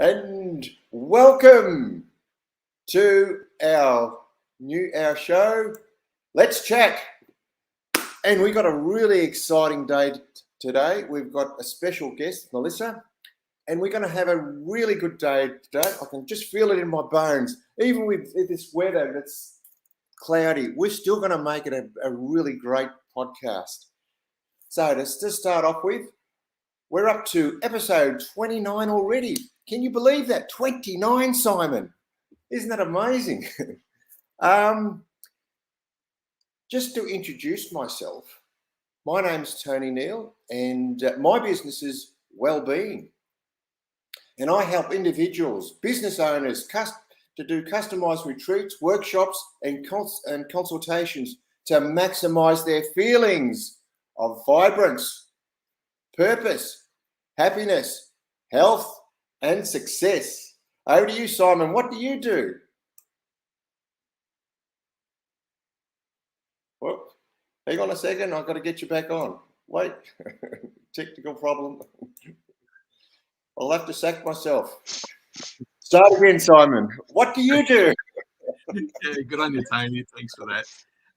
And welcome to our show, Let's Chat. And we've got a really exciting day today. We've got a special guest, Melissa, and we're going to have a really good day today. I can just feel it in my bones. Even with this weather that's cloudy, we're still going to make it a really great podcast. So to start off with, we're up to episode 29 already. Can you believe that? 29, Simon. Isn't that amazing? Just to introduce myself, my name's Tony Neal, and my business is Wellbeing. And I help individuals, business owners, to do customised retreats, workshops, and consultations to maximise their feelings of vibrance, purpose, happiness, health, and success. Over to you, Simon. What do you do? Well, hang on a second. I've got to get you back on. Wait, technical problem. I'll have to sack myself. Start again, Simon. What do you do? Yeah, good on you, Tony. Thanks for that.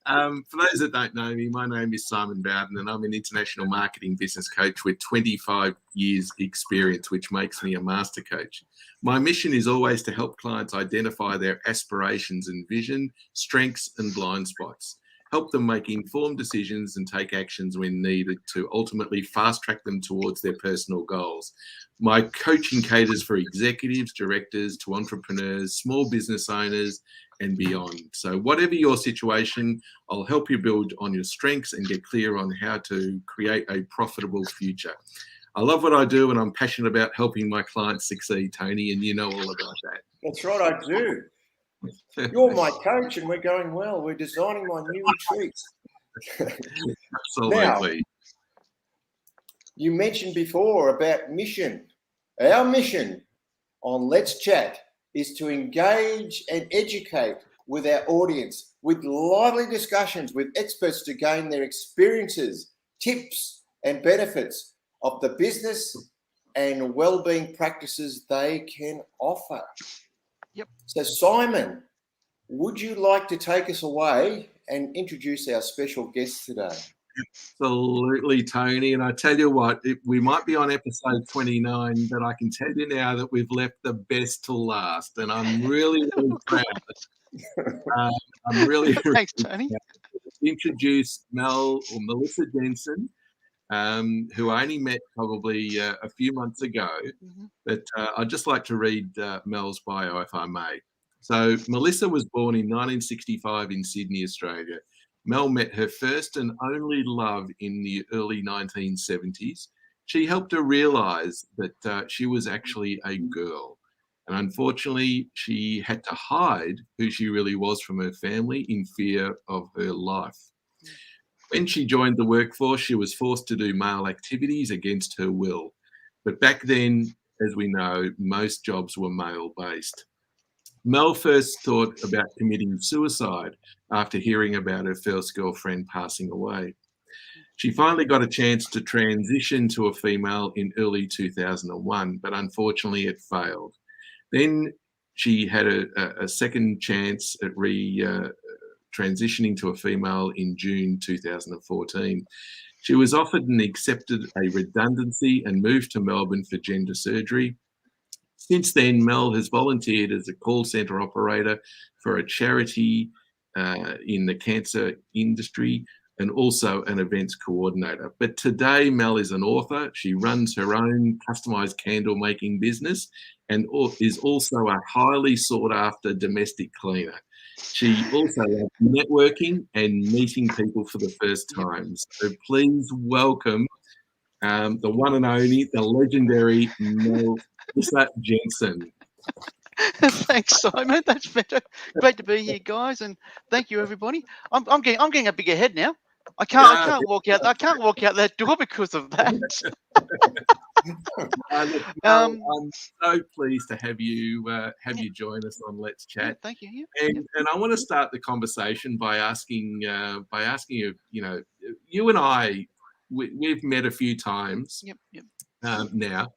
For those that don't know me, my name is Simon Bowden, and I'm an international marketing business coach with 25 years experience, which makes me a master coach. My mission is always to help clients identify their aspirations and vision, strengths and blind spots, help them make informed decisions and take actions when needed to ultimately fast track them towards their personal goals. My coaching caters for executives, directors, to entrepreneurs, small business owners, and beyond. So whatever your situation, I'll help you build on your strengths and get clear on how to create a profitable future. I love what I do, and I'm passionate about helping my clients succeed, Tony, and you know all about that. That's right, I do. You're my coach, and we're going well. We're designing my new retreats. Absolutely. Now, you mentioned before about mission. Our mission on Let's Chat is to engage and educate with our audience with lively discussions with experts to gain their experiences, tips, and benefits of the business and well-being practices they can offer. Yep. So, Simon, would you like to take us away and introduce our special guest today? Absolutely, Tony. And I tell you what, we might be on episode 29, but I can tell you now that we've left the best till last. And I'm really, really proud. I'm really Thanks, Tony. proud to introduce Melissa Jensen, who I only met probably a few months ago. Mm-hmm. But I'd just like to read Mel's bio, if I may. So Melissa was born in 1965 in Sydney, Australia. Mel met her first and only love in the early 1970s. She helped her realise that she was actually a girl. And unfortunately, she had to hide who she really was from her family in fear of her life. When she joined the workforce, she was forced to do male activities against her will. But back then, as we know, most jobs were male-based. Mel first thought about committing suicide after hearing about her first girlfriend passing away. She finally got a chance to transition to a female in early 2001, but unfortunately it failed. Then she had a second chance at transitioning to a female in June 2014. She was offered and accepted a redundancy and moved to Melbourne for gender surgery. Since then, Mel has volunteered as a call centre operator for a charity in the cancer industry and also an events coordinator. But today, Mel is an author. She runs her own customised candle making business and is also a highly sought after domestic cleaner. She also loves networking and meeting people for the first time. So please welcome the one and only, the legendary Melissa Jensen. Thanks, Simon. That's better. Great to be here, guys, and thank you, everybody. I'm getting a bigger head now. I can't walk out that door because of that. I'm so pleased to have you join us on Let's Chat. Thank you. And I want to start the conversation by asking you. You and I, we've met a few times. Yep. Now,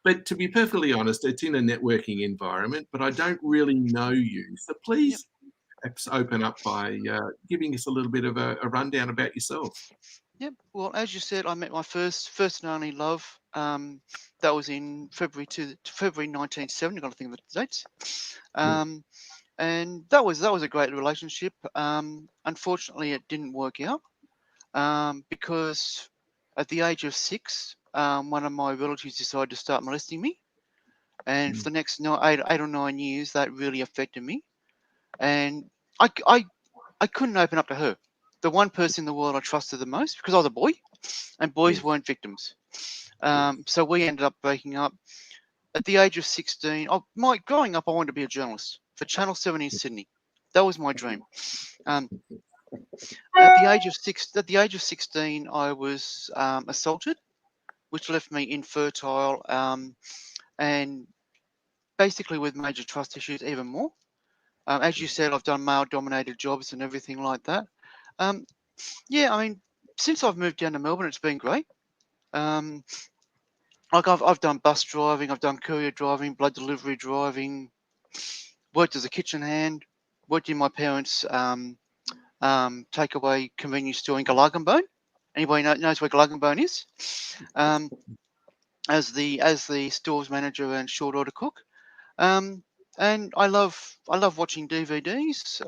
but to be perfectly honest, it's in a networking environment, but I don't really know you. So Yep. please perhaps open up by giving us a little bit of a rundown about yourself. Yep. Well, as you said, I met my first and only love. That was in February 1970. Got to think of the dates. And that was a great relationship. Unfortunately, it didn't work out because at the age of 6, one of my relatives decided to start molesting me, and for the next 8 or 9 years, that really affected me. And I couldn't open up to her, the one person in the world I trusted the most, because I was a boy, and boys weren't victims. So we ended up breaking up. At the age of 16, growing up, I wanted to be a journalist for Channel 7 in Sydney. That was my dream. At the age of 16, I was assaulted, which left me infertile, and basically with major trust issues even more. As you said, I've done male-dominated jobs and everything like that. Yeah, I mean, since I've moved down to Melbourne, it's been great. Like I've done bus driving, I've done courier driving, blood delivery driving, worked as a kitchen hand, worked in my parents' takeaway convenience store in Galaganbone. Anybody knows where Galaganbone is? As the stores manager and short order cook. And I love watching DVDs,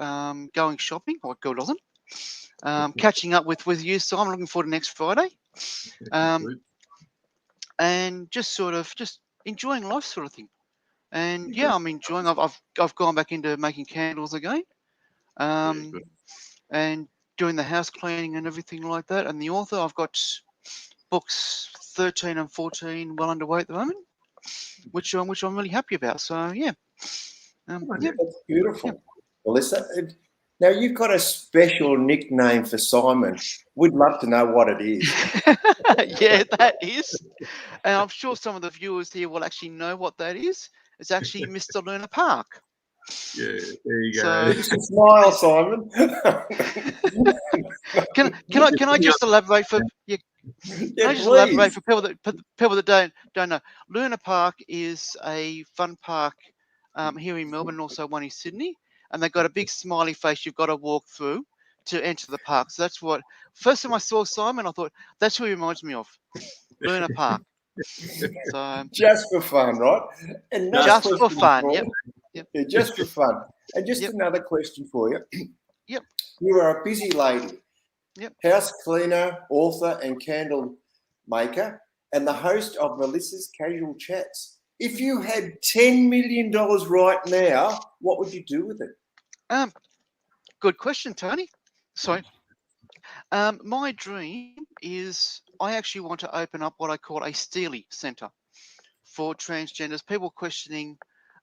going shopping. What girl doesn't? Catching up with you, so I'm looking forward to next Friday. And just enjoying life, sort of thing. And yeah, I'm enjoying. I've gone back into making candles again, and doing the house cleaning and everything like that. And the author, I've got books 13 and 14 well underway at the moment, which I'm really happy about. So yeah, That's beautiful, Melissa. Now you've got a special nickname for Simon. We'd love to know what it is. Yeah, that is. And I'm sure some of the viewers here will actually know what that is. It's actually Mr. Luna Park. Yeah, there you So, go. Smile, Simon. can I just elaborate for elaborate for people that don't know? Luna Park is a fun park here in Melbourne, and also one in Sydney, and they've got a big smiley face you've got to walk through to enter the park. So that's what first time I saw Simon, I thought that's who he reminds me of, Luna Park. So just for fun, right? And just for fun, yep. Yeah, just for fun. And just another question for you. Yep. You are a busy lady. Yep. House cleaner, author, and candle maker, and the host of Melissa's Casual Chats. If you had $10 million right now, what would you do with it? Good question, Tony. So, my dream is I actually want to open up what I call a Steely Centre for transgenders, people questioning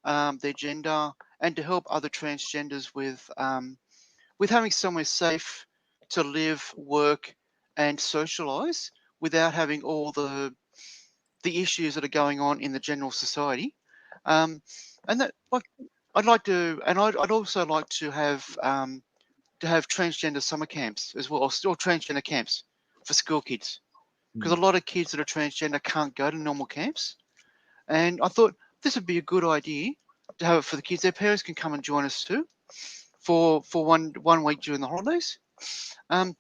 their gender, and to help other transgenders with having somewhere safe to live, work, and socialise without having all the issues that are going on in the general society. And that, like, I'd like to, and I'd also like to have transgender summer camps as well, or transgender camps for school kids, because a lot of kids that are transgender can't go to normal camps. And I thought this would be a good idea to have it for the kids. Their parents can come and join us too for one week during the holidays, and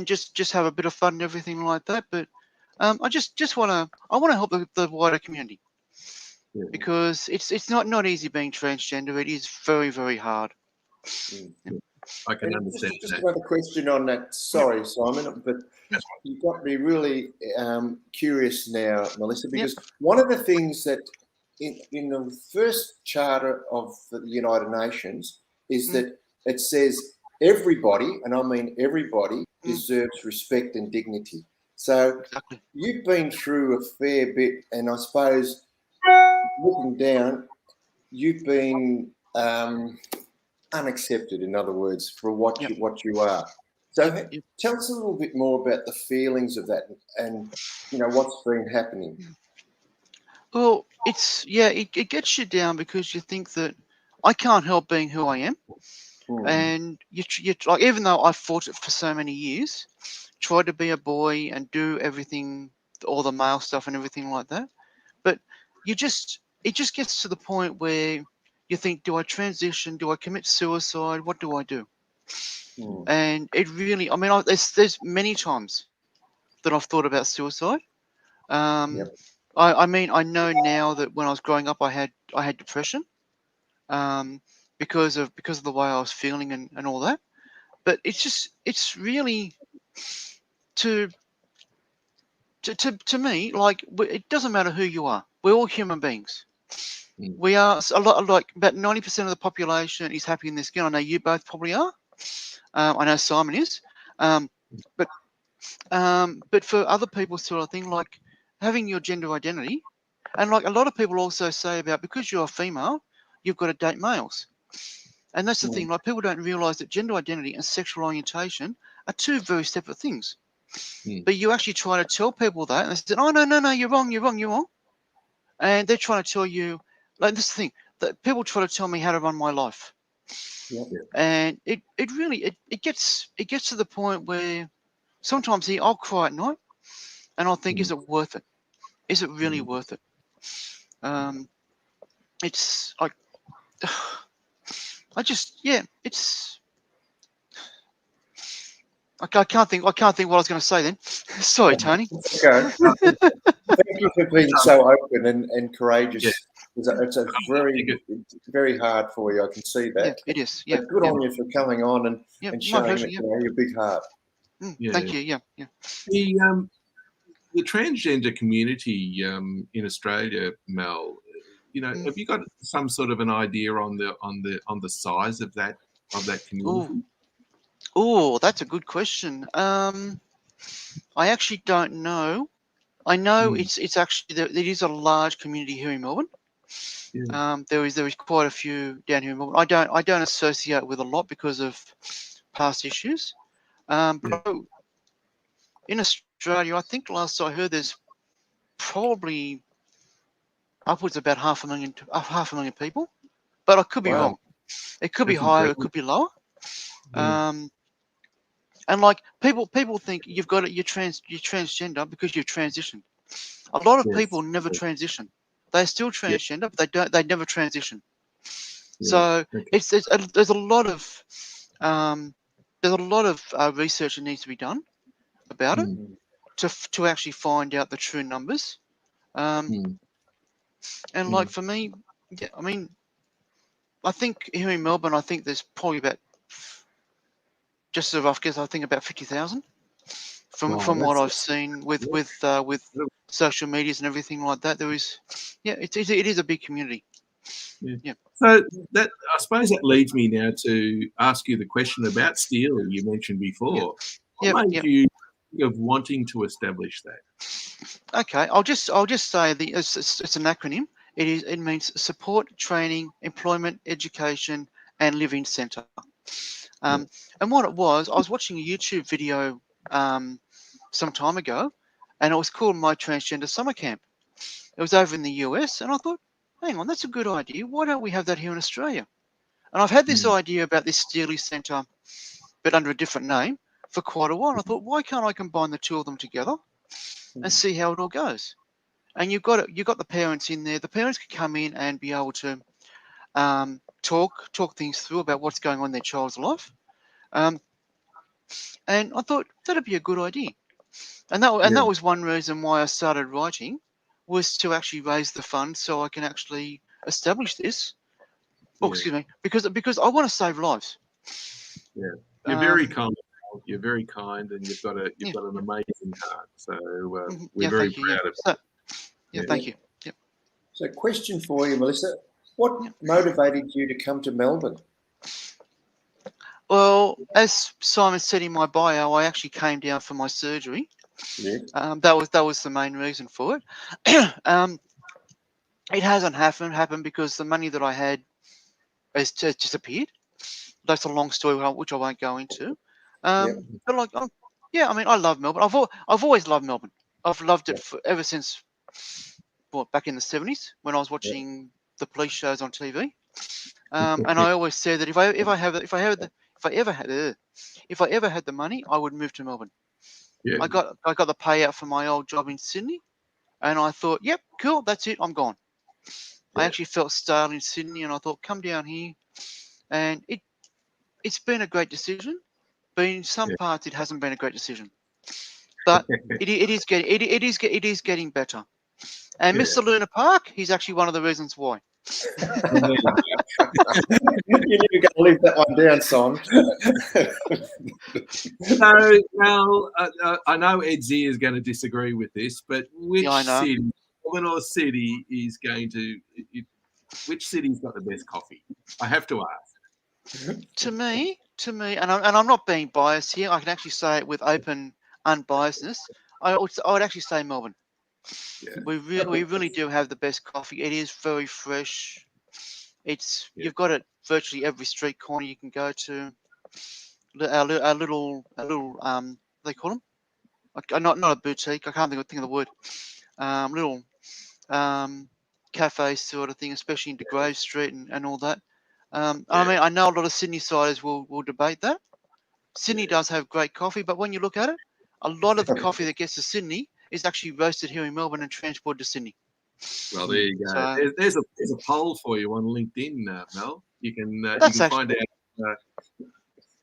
just have a bit of fun and everything like that. But I just want to help the wider community, because it's not easy being transgender. It is very, very hard. I can understand just that. another question on that. Sorry, Simon, but you've got me really curious now, Melissa, because one of the things that in the first charter of the United Nations is that it says everybody, and I mean everybody, deserves respect and dignity. So you've been through a fair bit, and I suppose looking down, you've been unaccepted, in other words, for what you are. So tell us a little bit more about the feelings of that, and what's been happening. Well, it gets you down, because you think that I can't help being who I am, and you like, even though I fought it for so many years, tried to be a boy and do everything, all the male stuff and everything like that, but it just gets to the point where you think, do I transition? Do I commit suicide? What do I do? And it really, I mean, there's many times that I've thought about suicide. I mean, I know now that when I was growing up, I had depression, because of the way I was feeling and all that. But it's really to me, like, it doesn't matter who you are. We're all human beings. We are a lot, like about 90% of the population is happy in their skin. I know you both probably are. I know Simon is. But for other people, sort of thing, like having your gender identity, and like a lot of people also say about, because you're a female, you've got to date males. And that's the thing, like, people don't realize that gender identity and sexual orientation are two very separate things. But you actually try to tell people that, and they say, oh, no, you're wrong. And they're trying to tell you, like, this is the thing, that people try to tell me how to run my life. And it really gets to the point where sometimes I'll cry at night and I'll think, is it worth it? Is it really worth it? It's like, it's, I can't think what I was going to say then. Sorry, Tony. Okay. Thank you for being so open and courageous. It's a very hard for you. I can see that. Yeah, it is. Yeah. But good on you for coming on and showing pleasure, that you know, your big heart. Thank you. Yeah. The transgender community in Australia, Mel, you know, have you got some sort of an idea on the size of that community? Oh, that's a good question. I actually don't know. I know it's actually there is a large community here in Melbourne. There is quite a few down here in Melbourne. I don't associate with a lot because of past issues. But in Australia, I think last I heard, there's probably upwards of about 500,000 people. But I could be wrong. It could be higher, it could be lower. And like people think you're transgender because you've transitioned. A lot of people never transition. They're still transgender, but they never transition. So there's a lot of research that needs to be done about it to actually find out the true numbers. And like for me, I mean, I think here in Melbourne, I think there's probably about, just a rough guess, I think about 50,000 from what I've seen with social medias and everything like that. There is, it is a big community. So that, I suppose that leads me now to ask you the question about stealing you mentioned before. What made you think of wanting to establish that? Okay, I'll just say it's an acronym. It means Support, Training, Employment, Education, and Living Centre. And what it was, I was watching a YouTube video some time ago, and it was called My Transgender Summer Camp. It was over in the US, and I thought, hang on, that's a good idea. Why don't we have that here in Australia? And I've had this idea about this Steely Centre, but under a different name, for quite a while. And I thought, why can't I combine the two of them together and see how it all goes? And you've got the parents in there. The parents can come in and be able to talk things through about what's going on in their child's life. And I thought that'd be a good idea. And that was one reason why I started writing, was to actually raise the funds so I can actually establish this. Oh, excuse me, because I want to save lives. Yeah, you're very kind. You're very kind, and you've got an amazing heart. So we're very proud of you. Thank you. Yep. So, question for you, Melissa: what motivated you to come to Melbourne? Well, as Simon said in my bio, I actually came down for my surgery. That was the main reason for it. It hasn't happened because the money that I had has disappeared. That's a long story which I won't go into. But like, I mean, I love Melbourne. I've always loved Melbourne. I've loved it ever since back in the 70s when I was watching the police shows on TV. And I always said that if I ever had the money, I would move to Melbourne. Yeah. I got the payout for my old job in Sydney, and I thought, yep, cool, that's it, I'm gone. I actually felt stale in Sydney, and I thought, come down here, and it's been a great decision. But in some parts, it hasn't been a great decision. But it is getting better. And Yeah. Mr. Luna Park, he's actually one of the reasons why. You need to leave that one down, son. So, now, I know Ed Z is going to disagree with this, but which Yeah, I know. city, Melbourne or city, is going to, which city's got the best coffee? I have to ask. To me, and I'm not being biased here. I can actually say it with open unbiasedness. I would actually say Melbourne. Yeah. We really do have the best coffee. It is very fresh. It's Yeah. You've got it virtually every street corner you can go to. Our little they call them not a boutique. I can't think of the word. Little cafe sort of thing, especially into Grove Street and all that. I mean, I know a lot of Sydney siders will debate that. Sydney does have great coffee, but when you look at it, a lot of the coffee that gets to Sydney is actually roasted here in Melbourne and transported to Sydney. Well, there you go. So, There's a poll for you on LinkedIn, Mel. You can find out.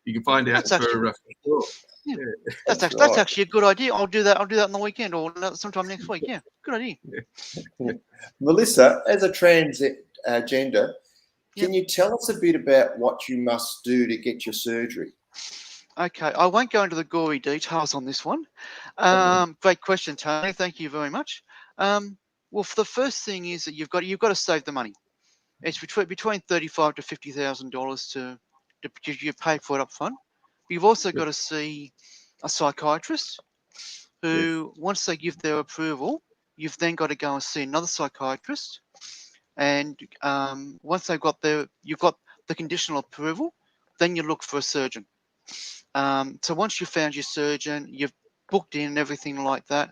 You can find out for sure. Yeah, Yeah. that's actually a good idea. I'll do that on the weekend or sometime next week. Yeah, good idea. Melissa, as a transgender, can you tell us a bit about what you must do to get your surgery? Okay, I won't go into the gory details on this one. Great question, Tony. Thank you very much. Well, for the first thing is that you've got to save the money. It's between $35,000 to $50,000 to you pay for it up front. But you've also got to see a psychiatrist who, once they give their approval, you've then got to go and see another psychiatrist. And once you've got the conditional approval, then you look for a surgeon. So once you've found your surgeon, you've booked in and everything like that,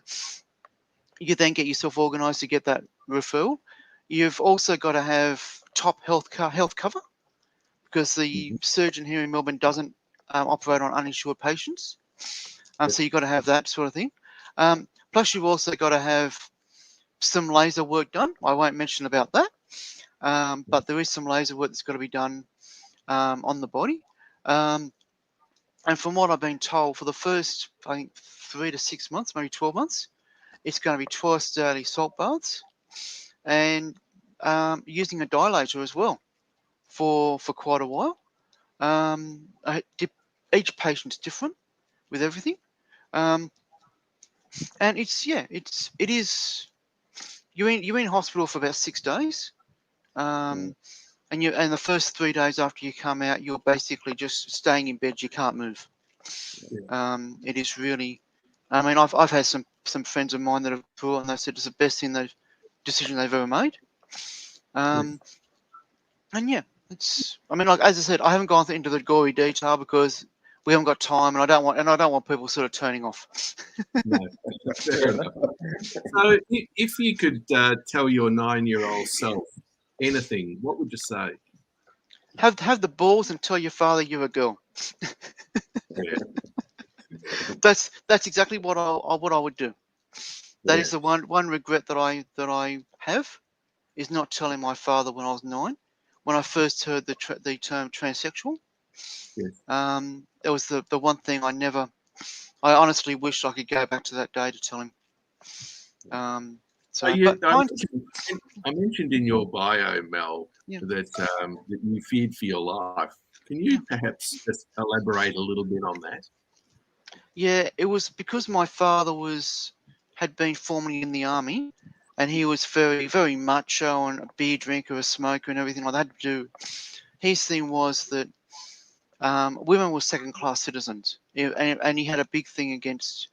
you then get yourself organised to get that referral. You've also got to have top health cover, because the surgeon here in Melbourne doesn't operate on uninsured patients. So you've got to have that sort of thing. Plus, you've also got to have some laser work done. I won't mention about that, but there is some laser work that's got to be done on the body. And from what I've been told, for the first, I think, 3 to 6 months, maybe 12 months, it's going to be twice daily salt baths and using a dilator as well for quite a while. Each patient's different with everything. And it is. You're in hospital for about 6 days. And the first 3 days after you come out, you're basically just staying in bed. You can't move. It is really. I mean, I've had some friends of mine that have brought, and they said it's the best decision they've ever made. And yeah, it's. I mean, like as I said, I haven't gone into the gory detail because we haven't got time, and I don't want people sort of turning off. No, fair enough. So, if you could tell your 9-year-old self anything, what would you say? Have the balls and tell your father you're a girl. Yeah. That's exactly what I would do. That is the one regret that I have, is not telling my father when I was 9, when I first heard the term transsexual. Yes. It was the one thing I honestly wish I could go back to that day to tell him. I mentioned in your bio, Mel, that you feared for your life. Can you perhaps just elaborate a little bit on that? Yeah, it was because my father had been formerly in the army, and he was very, very macho and a beer drinker, a smoker, and everything like that. His thing was that women were second-class citizens, and he had a big thing against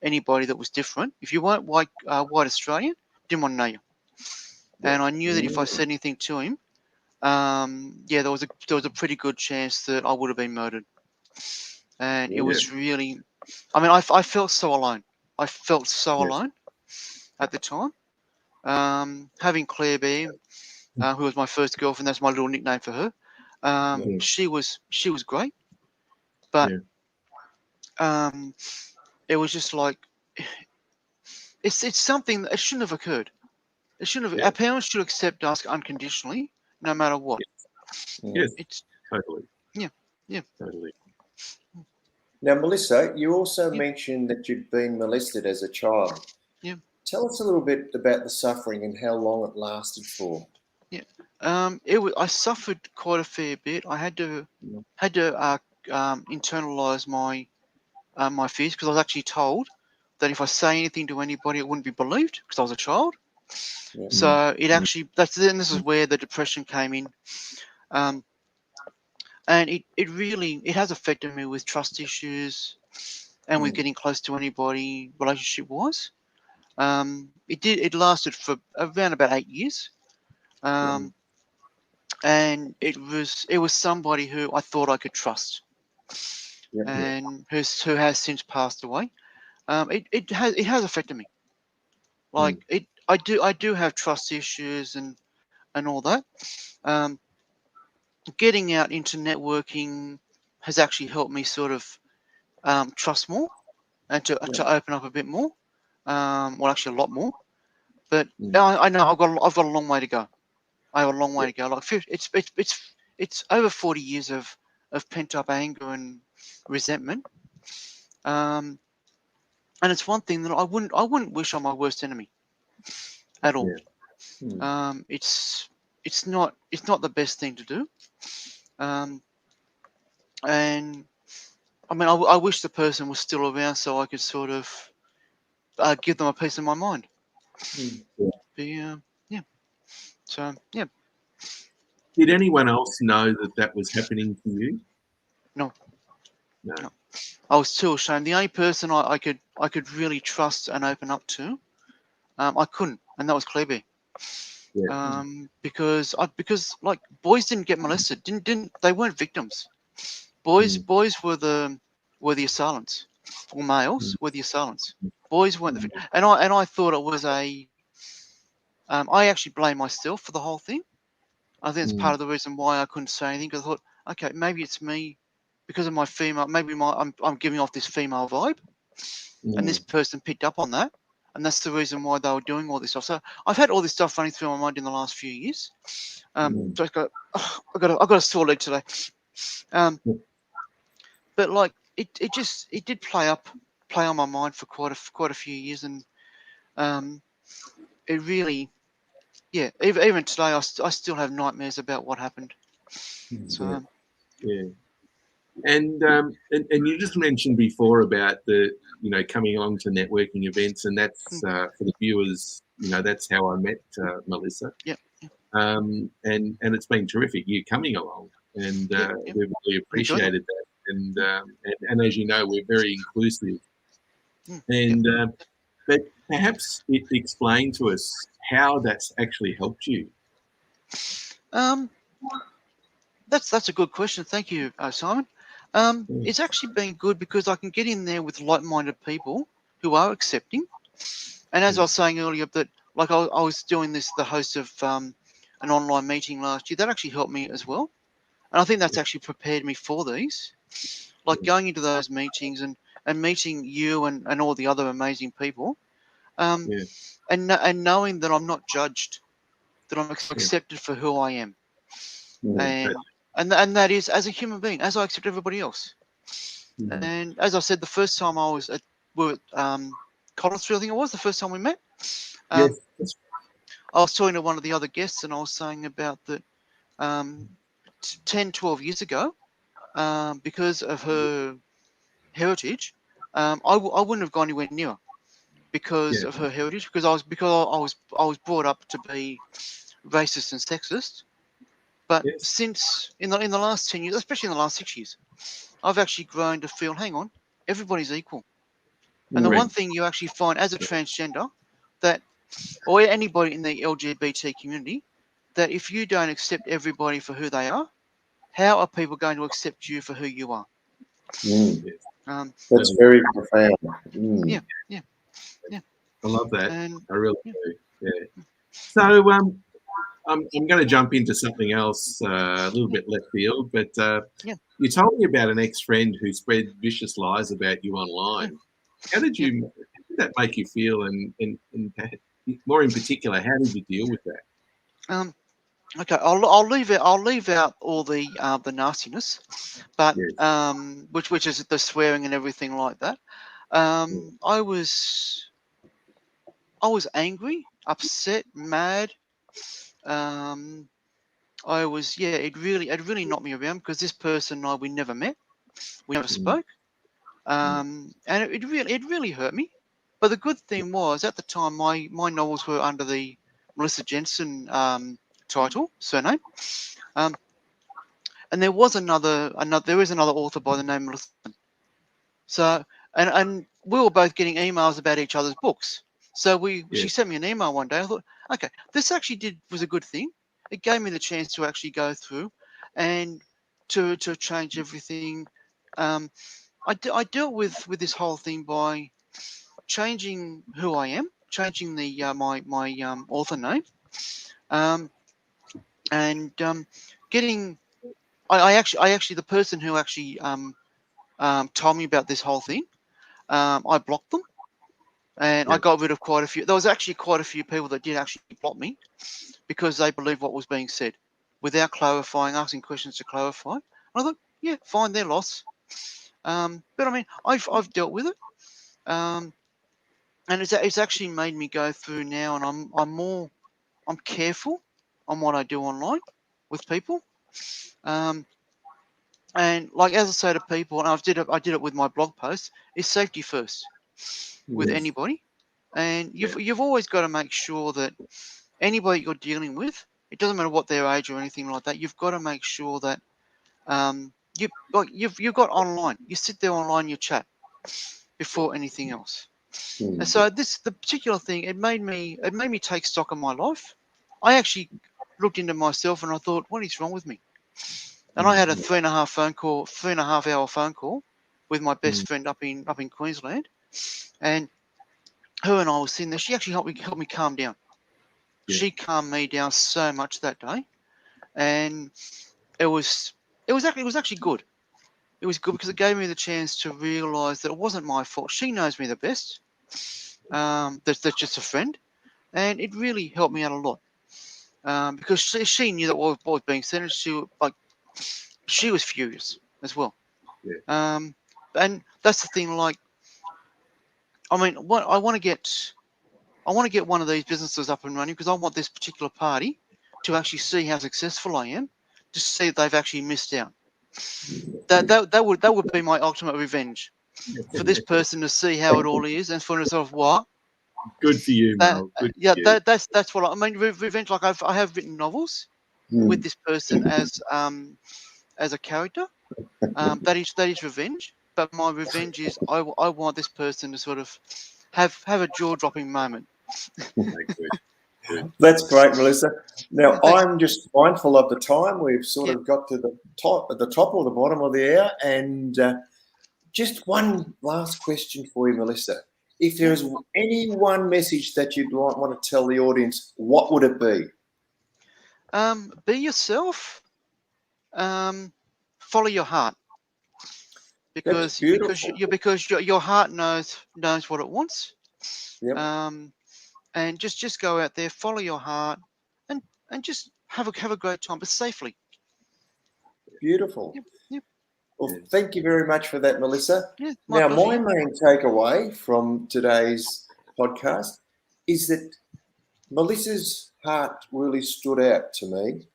anybody that was different. If you weren't white Australian, didn't want to know you. And I knew that if I said anything to him, there was a pretty good chance that I would have been murdered. And it was really, I mean, I felt so alone. I felt so alone at the time. Having Claire Beam, who was my first girlfriend, that's my little nickname for her. She was great, but it was just like, it's something that it shouldn't have occurred. It shouldn't have. Yeah. Our parents should accept us unconditionally, no matter what. Yes, It's totally. yeah, yeah, Totally. Now, Melissa, you also yeah, mentioned that you'd been molested as a child. yeah, Tell us a little bit about the suffering and how long it lasted for. yeah. I suffered quite a fair bit. I had to internalize my fears, because I was actually told that if I say anything to anybody, it wouldn't be believed because I was a child. Yeah. So it actually this is where the depression came in. Um, and it really has affected me with trust issues and with getting close to anybody relationship wise. It lasted for around about 8 years. And it was somebody who I thought I could trust, Yeah. and who has since passed away. It has affected me. Like I do have trust issues and all that. Um, Getting out into networking has actually helped me sort of trust more and to open up a bit more. Well, actually a lot more. But I know I've got a long way to go. I have a long way to go. Like it's over 40 years of pent up anger and resentment. Um, and it's one thing that I wouldn't wish on my worst enemy at all. It's not the best thing to do. And I mean, I wish the person was still around so I could sort of give them a piece of my mind. But, yeah. So yeah. Did anyone else know that was happening to you? No. No. No. I was too ashamed. The only person I could really trust and open up to, I couldn't, and that was Claire. Yeah. Because like boys didn't get molested, didn't they weren't victims. Boys were the assailants, or males were the assailants. Boys weren't the victims. And I thought it was I actually blame myself for the whole thing. I think it's part of the reason why I couldn't say anything, because I thought, okay, maybe it's me because of my female. Maybe I'm giving off this female vibe, and this person picked up on that, and that's the reason why they were doing all this stuff. So I've had all this stuff running through my mind in the last few years. So I've got a sore leg today. But like it did play on my mind for quite a few years, and it really, yeah. Even today, I still have nightmares about what happened. So Yeah. And you just mentioned before about the coming along to networking events, and that's for the viewers. That's how I met Melissa. Yeah. And it's been terrific you coming along, and we've really appreciated that. And as you know, we're very inclusive. And but perhaps explain to us how that's actually helped you. That's a good question. Thank you, Simon. It's actually been good because I can get in there with like-minded people who are accepting. And as I was saying earlier, that like I was doing the host of an online meeting last year. That actually helped me as well. And I think that's actually prepared me for these. Like going into those meetings and meeting you and all the other amazing people, and knowing that I'm not judged, that I'm accepted for who I am, and that is as a human being, as I accept everybody else. And as I said, the first time I was at Collinsville, I think it was the first time we met. I was talking to one of the other guests, and I was saying about that 10, 12 years ago, because of her heritage, I wouldn't have gone anywhere near her because of her heritage, because I was brought up to be racist and sexist. But since in the last 10 years, especially in the last 6 years, I've actually grown to feel, hang on, everybody's equal. And the one thing you actually find as a transgender, that, or anybody in the LGBT community, that if you don't accept everybody for who they are, how are people going to accept you for who you are? That's very profound. Yeah. I love that. And, I really do. Yeah. So I'm going to jump into something else, a little bit left field, but you told me about an ex-friend who spread vicious lies about you online. How did that make you feel? And more in particular, how did you deal with that? Okay, I'll leave out all the nastiness, but Yes. which is the swearing and everything like that. I was angry, upset, mad. I was, yeah, it really knocked me around because this person and I, we never met, we never spoke, and it really hurt me. But the good thing was at the time my novels were under the Melissa Jensen surname, and there was another author by the name of Melissa. So and we were both getting emails about each other's books. So she sent me an email one day. I thought, okay, this actually was a good thing. It gave me the chance to actually go through and to change everything. I dealt with this whole thing by changing who I am, changing the my author name, and getting. I actually the person who actually told me about this whole thing. I blocked them, and I got rid of quite a few. There was actually quite a few people that did actually block me because they believed what was being said without clarifying, asking questions to clarify. And I thought, yeah, fine, their loss. But I mean, I've dealt with it, and it's actually made me go through now, and I'm careful on what I do online with people. And like as I say to people, and I did it with my blog post, is safety first with anybody. And you've always got to make sure that anybody you're dealing with, it doesn't matter what their age or anything like that, you've got to make sure that you've got online. You sit there online, you chat before anything else. And so the particular thing, it made me take stock of my life. I actually looked into myself and I thought, what is wrong with me? And I had a 3.5 hour phone call with my best friend up in Queensland, and her and I were sitting there. She actually helped me calm down. Yeah. She calmed me down so much that day, and it was actually good. It was good because it gave me the chance to realise that it wasn't my fault. She knows me the best. That's just a friend, and it really helped me out a lot because she knew that what was being said, and she was furious as well. Yeah. And that's the thing. Like, I mean, what I want to get one of these businesses up and running because I want this particular party to actually see how successful I am, to see if they've actually missed out. That would be my ultimate revenge for this person to see how it all is and for themselves what. Good for you, Mel. Good for you. That's what I mean. Revenge. Like I have written novels with this person as a character. That is revenge. But my revenge is I want this person to sort of have a jaw dropping moment. Good. That's great, Melissa. Now, Thanks. I'm just mindful of the time. We've sort of got to the top or the bottom of the hour. And just one last question for you, Melissa. If there is any one message that you'd want to tell the audience, what would it be? Be yourself. Follow your heart. Because your heart knows what it wants. Yep. And just go out there, follow your heart, and just have a great time, but safely. Beautiful. Yep. Well, thank you very much for that, Melissa. Yeah, my pleasure. main takeaway from today's podcast is that Melissa's heart really stood out to me.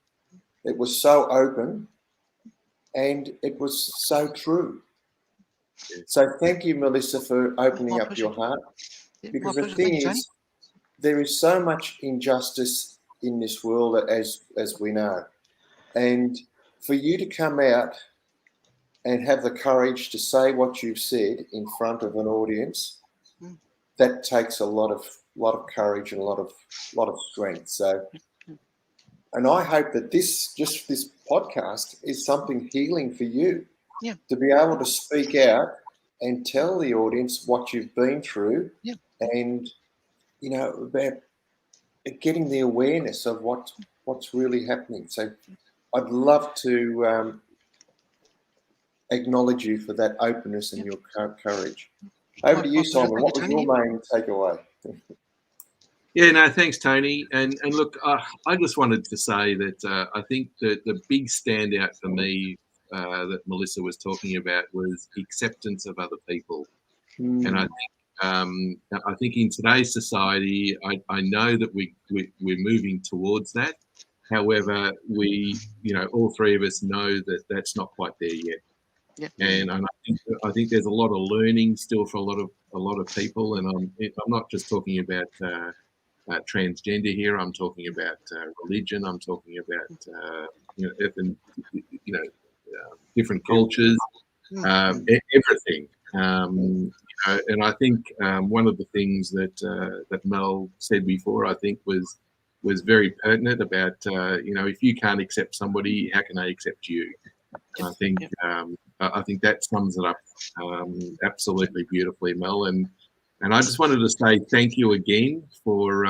It was so open and it was so true. So thank you, Melissa, for opening up your heart. Because the thing is, there is so much injustice in this world, as we know. And for you to come out and have the courage to say what you've said in front of an audience, that takes a lot of courage and a lot of strength. So, and I hope that this podcast is something healing for you, to be able to speak out and tell the audience what you've been through, and about getting the awareness of what's really happening. So, I'd love to acknowledge you for that openness and your courage. Over to you, Simon. What was your main takeaway? Yeah, no, thanks, Tony. And look, I just wanted to say that I think that the big standout for me that Melissa was talking about was acceptance of other people. And I think in today's society, I know that we're moving towards that. However, all three of us know that that's not quite there yet. Yep. And I think there's a lot of learning still for a lot of people. And I'm not just talking about transgender here. I'm talking about religion. I'm talking about different cultures, everything. And I think one of the things that Mel said before, I think, was very pertinent about if you can't accept somebody, how can they accept you? And I think that sums it up absolutely beautifully, Mel. And I just wanted to say thank you again for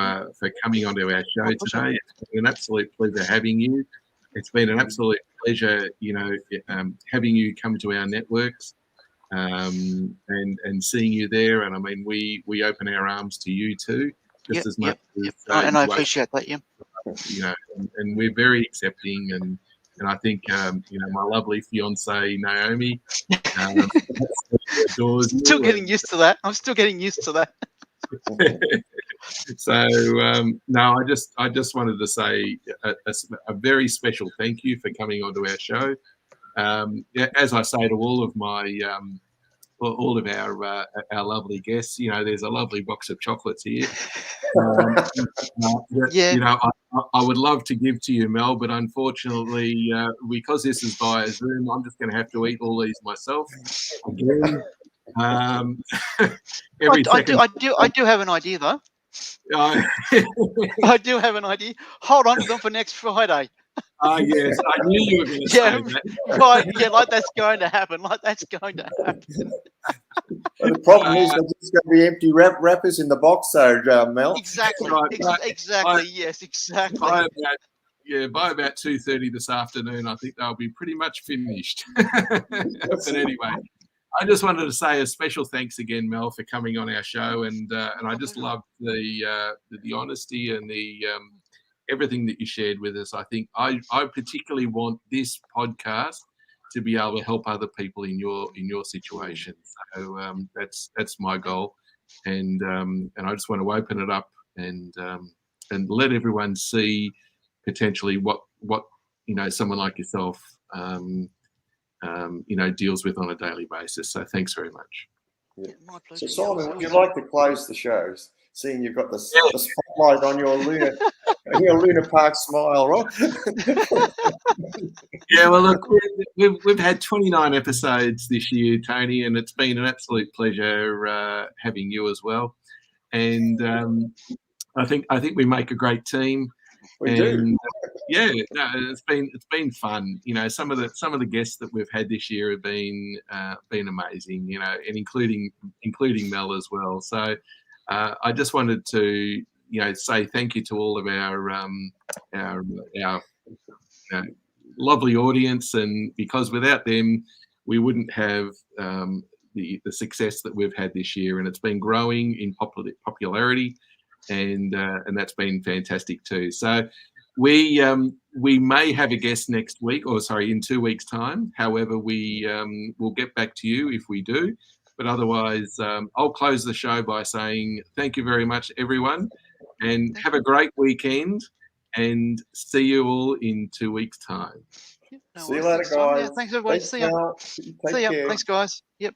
coming onto our show today. It's been an absolute pleasure having you. It's been an absolute pleasure, having you come to our networks and seeing you there. And I mean, we open our arms to you too, just as much as and I appreciate that. And we're very accepting, and I think my lovely fiance Naomi. Still getting used to that. I'm still getting used to that. So no, I just wanted to say a very special thank you for coming onto our show. As I say to all of our lovely guests, there's a lovely box of chocolates here. I would love to give to you, Mel, but unfortunately, because this is via Zoom, I'm just going to have to eat all these myself. Again, I do have an idea though. I do have an idea. Hold on to them for next Friday. Yes, I knew you were going to say that. Right, like that's going to happen. Like that's going to happen. Well, the problem is there's just going to be empty wrappers in the box, though, Mel. Exactly. Right, Exactly. Yes. Exactly. By about 2:30 this afternoon, I think they'll be pretty much finished. But anyway, I just wanted to say a special thanks again, Mel, for coming on our show, and I just loved the honesty and the everything that you shared with us. I think I particularly want this podcast to be able to help other people in your situation. So that's my goal, and I just want to open it up and let everyone see potentially what someone like yourself deals with on a daily basis. So thanks very much. Yeah. My pleasure. So Simon, would you like to close the show, seeing you've got the spotlight on your Luna Park smile, right? Yeah, well, look, we've had 29 episodes this year, Tony, and it's been an absolute pleasure having you as well. And I think we make a great team. We do. Yeah, no, it's been fun. Some of the guests that we've had this year have been amazing. And including Mel as well. So I just wanted to say thank you to all of our lovely audience, and because without them we wouldn't have the success that we've had this year, and it's been growing in popularity, and that's been fantastic too. So we may have a guest next week, in 2 weeks' time. However, we'll get back to you if we do. But otherwise, I'll close the show by saying thank you very much, everyone, and have a great weekend, and see you all in 2 weeks' time. See you later, guys. Yeah, thanks, everybody. See ya. Take care. Thanks, guys. Yep.